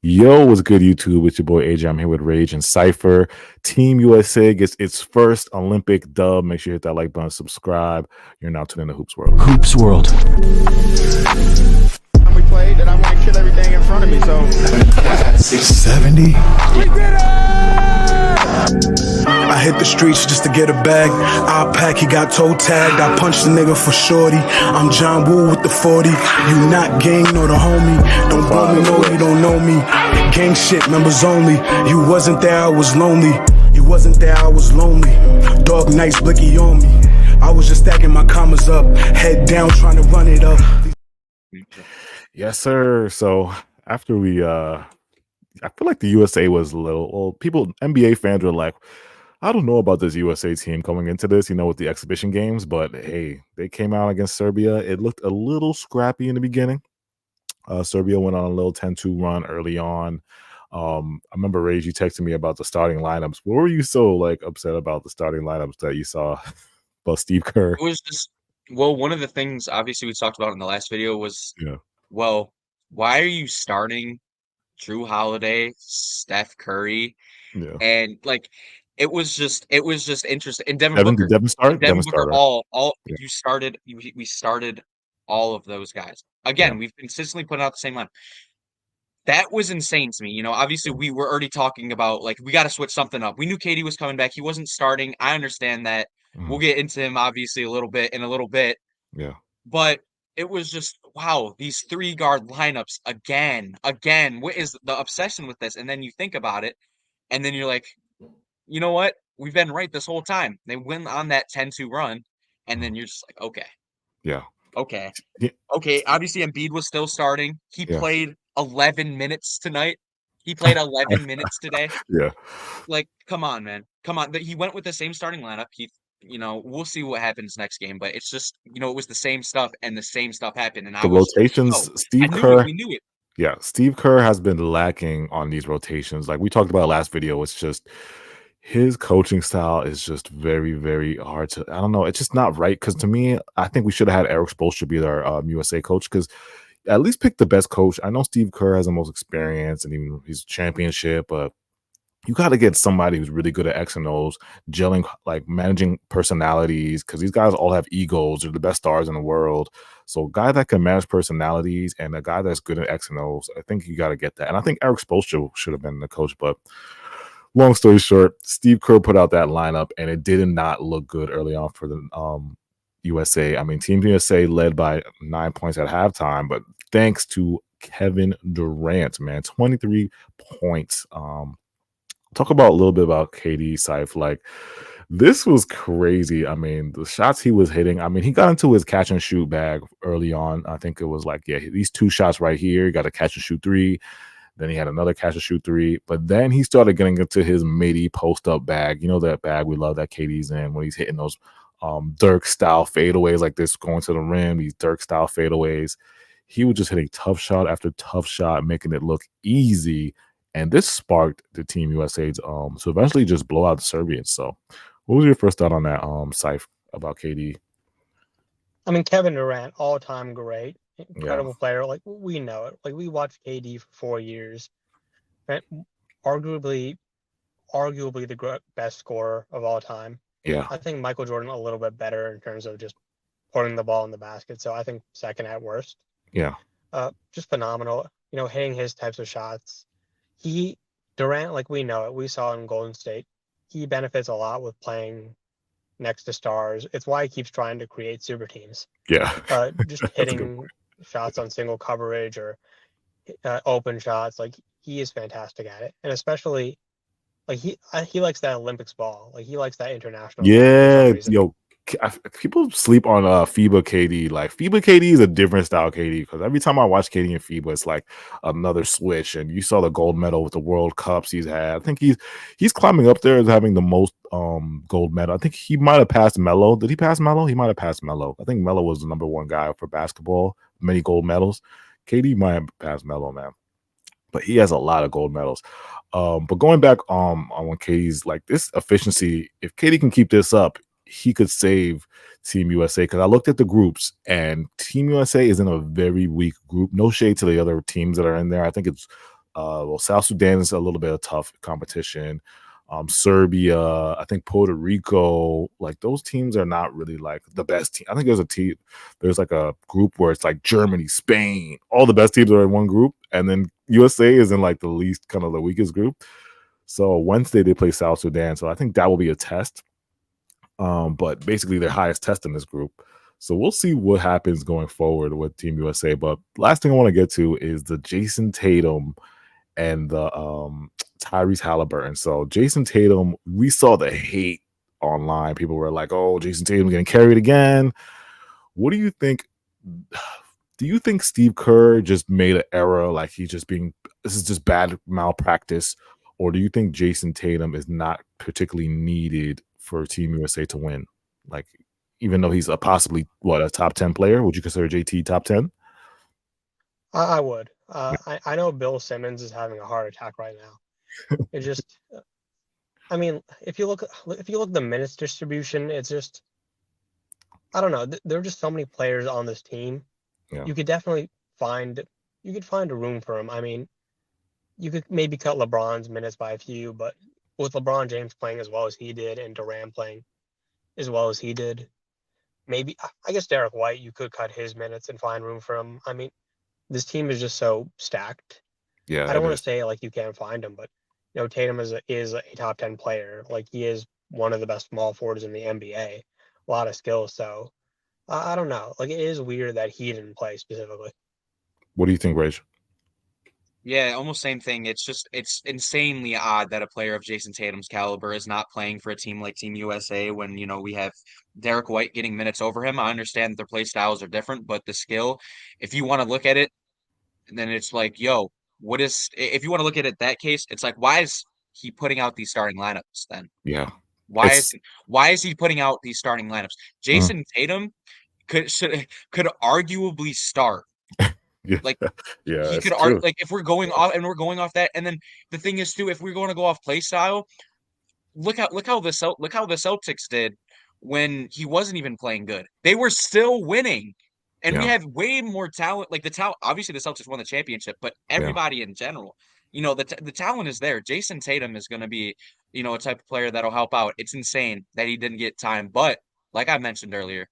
Yo, what's good, YouTube? It's your boy AJ. I'm here with Rage and Cypher. Team USA gets its first Olympic dub. Make sure you hit that like button, subscribe. You're now tuned in to Hoops World. Hoops World. We played that I want to kill everything in front of me. So 670. I hit the streets just to get a bag. I pack, he got toe tagged. I punched the nigga for shorty. I'm John Woo with the 40. You not gang nor the homie. Don't bum me, no, you don't know me. Gang shit, members only. You wasn't there, I was lonely. You wasn't there, I was lonely. Dog nights, blicky on me. I was just stacking my commas up. Head down, trying to run it up. Yes, sir. So after I feel like the USA was a little, people, NBA fans were like, I don't know about this USA team coming into this, with the exhibition games, but hey, they came out against Serbia. It looked a little scrappy in the beginning. Serbia went on a little 10-2 run early on. I remember Rage, you texted me about the starting lineups. What were you so upset about the starting lineups that you saw about Steve Kerr? It was just, one of the things obviously we talked about in the last video was, why are you starting Drew Holiday, Steph Curry, and it was just interesting. And Devin Booker, Devin start? Devin Booker, right? we started all of those guys. Again, we've consistently put out the same line. That was insane to me. Obviously we were already talking about we got to switch something up. We knew KD was coming back. He wasn't starting. I understand that. We'll get into him obviously in a little bit. Yeah. But it was just, wow, these 3-guard lineups again. What is the obsession with this? And then you think about it, and then you're like, you know what? We've been right this whole time. They went on that 10-2 run, and then you're just like, okay. Yeah. Okay. Yeah. Okay, obviously Embiid was still starting. He played 11 minutes tonight. He played 11 minutes today. Yeah. Come on, man. Come on. He went with the same starting lineup. We'll see what happens next game, but it's just, it was the same stuff, and the same stuff happened. And the rotations, Steve Kerr. We knew it. Yeah, Steve Kerr has been lacking on these rotations. Like we talked about last video, it's just his coaching style is just very, very hard to. I don't know. It's just not right. Because to me, I think we should have had Eric Spoelstra be our USA coach. Because at least pick the best coach. I know Steve Kerr has the most experience and even his championship, but you got to get somebody who's really good at X and O's, gelling, managing personalities, because these guys all have egos. They're the best stars in the world. So a guy that can manage personalities and a guy that's good at X and O's, I think you got to get that. And I think Eric Spoelstra should have been the coach. But long story short, Steve Kerr put out that lineup, and it did not look good early on for the USA. I mean, Team USA led by 9 points at halftime, but thanks to Kevin Durant, man, 23 points. Talk about a little bit about KD, Syph. This was crazy. I mean, the shots he was hitting. I mean, he got into his catch and shoot bag early on. I think it was these 2 shots right here. He got a catch and shoot 3. Then he had another catch and shoot 3. But then he started getting into his midi post up bag. You know that bag we love that KD's in when he's hitting those Dirk style fadeaways like this, going to the rim. These Dirk style fadeaways. He was just hitting tough shot after tough shot, making it look easy. And this sparked the Team USA to eventually just blow out the Serbians. So what was your first thought on that, Syph, about KD? I mean, Kevin Durant, all-time great, incredible player. We know it. We watched KD for 4 years. Right? Arguably the best scorer of all time. Yeah. I think Michael Jordan a little bit better in terms of just putting the ball in the basket. So I think second at worst. Yeah. Just phenomenal. Hitting his types of shots. Durant, we know it. We saw in Golden State. He benefits a lot with playing next to stars. It's why he keeps trying to create super teams. Yeah. Just hitting shots on single coverage or open shots. He is fantastic at it. And especially, he likes that Olympics ball. He likes that international. Yeah. Yo, people sleep on FIBA KD. FIBA KD is a different style KD, because every time I watch KD in FIBA, it's like another switch. And you saw the gold medal with the World Cups he's had. I think he's climbing up there as having the most gold medal. I think he might have passed Melo. Did he pass Melo? He might have passed Melo. I think Melo was the number 1 guy for basketball, many gold medals. KD might have passed Melo, man. But he has a lot of gold medals. But going back on when KD's this efficiency, if KD can keep this up, he could save Team USA, because I looked at the groups and Team USA is in a very weak group. No shade to the other teams that are in there. I think it's Well, South Sudan is a little bit of tough competition. Serbia, I think Puerto Rico, like those teams are not really like the best team. I think there's like a group where it's like Germany, Spain, all the best teams are in one group, and then USA is in like the least kind of the weakest group. So Wednesday they play South Sudan, so I think that will be a test. But basically their highest test in this group. So we'll see what happens going forward with Team USA. But last thing I want to get to is the Jayson Tatum and the Tyrese Halliburton. So Jayson Tatum, we saw the hate online. People were like, "Oh, Jayson Tatum getting carried again." What do you think? Do you think Steve Kerr just made an error? Like this is just bad malpractice, or do you think Jayson Tatum is not particularly needed for Team USA to win? Like, even though he's possibly a top 10 player, would you consider JT top 10? I would. I know Bill Simmons is having a heart attack right now. It just, I mean, if you look at the minutes distribution, it's just, I don't know. There are just so many players on this team. Yeah. You could definitely find a room for him. I mean, you could maybe cut LeBron's minutes by a few, but with LeBron James playing as well as he did and Durant playing as well as he did, maybe I guess Derek White, you could cut his minutes and find room for him. I mean, this team is just so stacked. Yeah, I don't want to say like you can't find him, but Tatum is a top 10 player. Like he is one of the best small forwards in the NBA. A lot of skills. So I don't know. Like it is weird that he didn't play specifically. What do you think, Rage? Yeah, almost same thing. It's insanely odd that a player of Jayson Tatum's caliber is not playing for a team like Team USA when, we have Derek White getting minutes over him. I understand that their play styles are different, but the skill, if you want to look at it, then it's like, yo, if you want to look at it that case, it's like, why is he putting out these starting lineups then? Yeah. Why is he putting out these starting lineups? Jayson Tatum could arguably start. Yeah. Like Yeah, he it's could true. like if we're going off that, and then the thing is too, if we're going to go off play style, look how the Celtics did when he wasn't even playing good. They were still winning. And we Yeah. have way more talent. Like the talent, obviously the Celtics won the championship, but Yeah. everybody in general, the talent is there. Jayson Tatum is going to be, a type of player that'll help out. It's insane that he didn't get time, but like I mentioned earlier,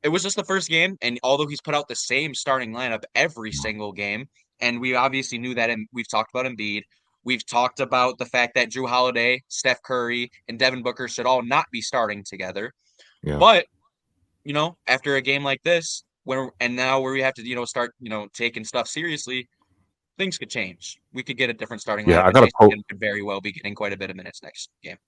it was just the first game, and although he's put out the same starting lineup every single game, and we obviously knew that, and we've talked about Embiid, we've talked about the fact that Drew Holiday, Steph Curry, and Devin Booker should all not be starting together. Yeah. But after a game like this, where we have to start taking stuff seriously, things could change. We could get a different starting Yeah, lineup, I and got a Jayson quote. Tatum could very well be getting quite a bit of minutes next game.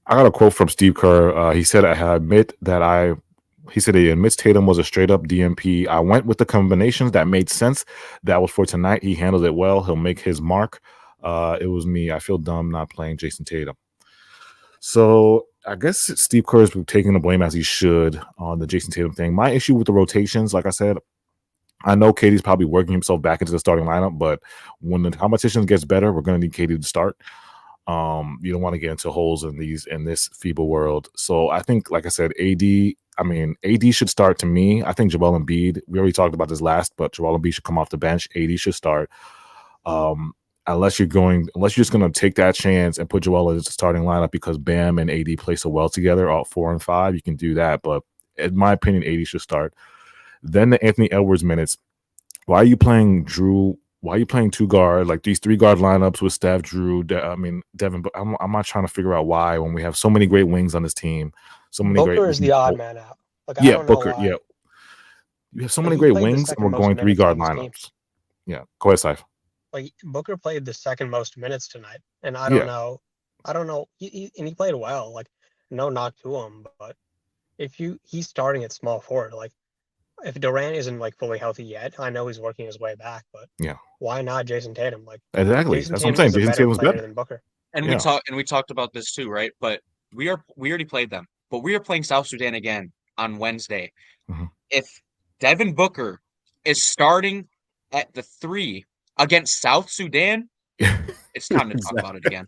I got a quote from Steve Kerr. He said, he said he admits Tatum was a straight up DMP. I went with the combinations that made sense. That was for tonight. He handled it well. He'll make his mark. It was me. I feel dumb not playing Jayson Tatum. So I guess Steve Kerr is taking the blame as he should on the Jayson Tatum thing. My issue with the rotations, like I said, I know Katie's probably working himself back into the starting lineup, but when the competition gets better, we're going to need Katie to start. You don't want to get into holes in this FIBA world. So I think, like I said, AD should start to me. I think Joel Embiid, we already talked about this last, but Joel Embiid should come off the bench. AD should start. Unless you're just going to take that chance and put Joel in the starting lineup because Bam and AD play so well together, all 4 and 5, you can do that. But in my opinion, AD should start. Then the Anthony Edwards minutes. Why are you playing Drew? Why are you playing 2 guard, like these 3 guard lineups with Steph, Drew, Devin? But I'm not trying to figure out why when we have so many great wings on this team. So many Booker great is the odd man out. Like yeah, I don't know Booker. why. Yeah, you have so Like, many he great played the wings, and second we're most going 3 minutes on guard this team. lineups. Yeah, go ahead, Saif. Like Booker played the second most minutes tonight, and I Yeah. don't know. And he played well. Like no knock to him, but he's starting at small forward. Like if Durant isn't like fully healthy yet, I know he's working his way back, but Yeah, why not Jayson Tatum? Like exactly. Jayson That's what I'm Tatum saying. is a Jayson better Tatum's player better. than Booker. And Yeah. we talked about this too, right? But we already played them, but we are playing South Sudan again on Wednesday. Mhm. If Devin Booker is starting at the 3 against South Sudan, it's time to talk about it again.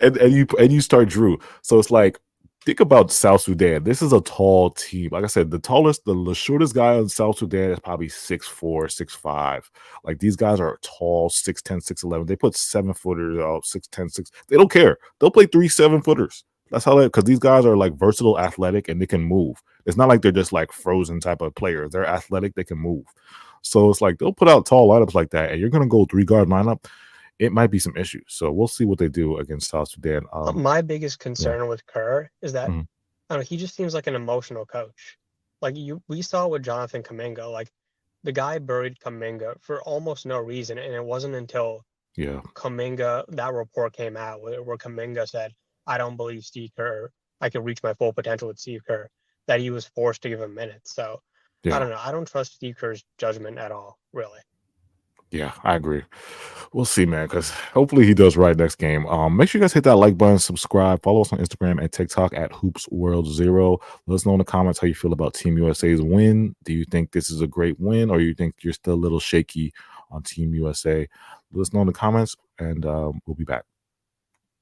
and you start Drew. So it's like think about South Sudan. This is a tall team. Like I said, the shortest guy on South Sudan is probably 6'4", 6'5". Like these guys are tall, 6'10", 6'11". They put 7-footers out, 6'10", 6. They don't care. They'll play 3 7-footers. That's how because these guys are like versatile, athletic, and they can move. It's not like they're just like frozen type of players. They're athletic, they can move. So it's like they'll put out tall lineups like that, and you're gonna go 3-guard lineup. It might be some issues. So we'll see what they do against South Sudan. My biggest concern with Kerr is that Mhm. I don't know, he just seems like an emotional coach. Like we saw with Jonathan Kuminga, like the guy buried Kuminga for almost no reason, and it wasn't until Yeah. Kuminga that report came out where Kuminga said, "I don't believe Steve Kerr. I can reach my full potential with Steve Kerr," that he was forced to give him minutes. So I Yeah. don't know. I don't trust Steve Kerr's judgment at all, really. Yeah, I agree. We'll see, man, because hopefully he does right next game. Make sure you guys hit that like button, subscribe, follow us on Instagram and TikTok at Hoops World Zero. Let us know in the comments how you feel about Team USA's win. Do you think this is a great win, or you think you're still a little shaky on Team USA? Let us know in the comments, and we'll be back.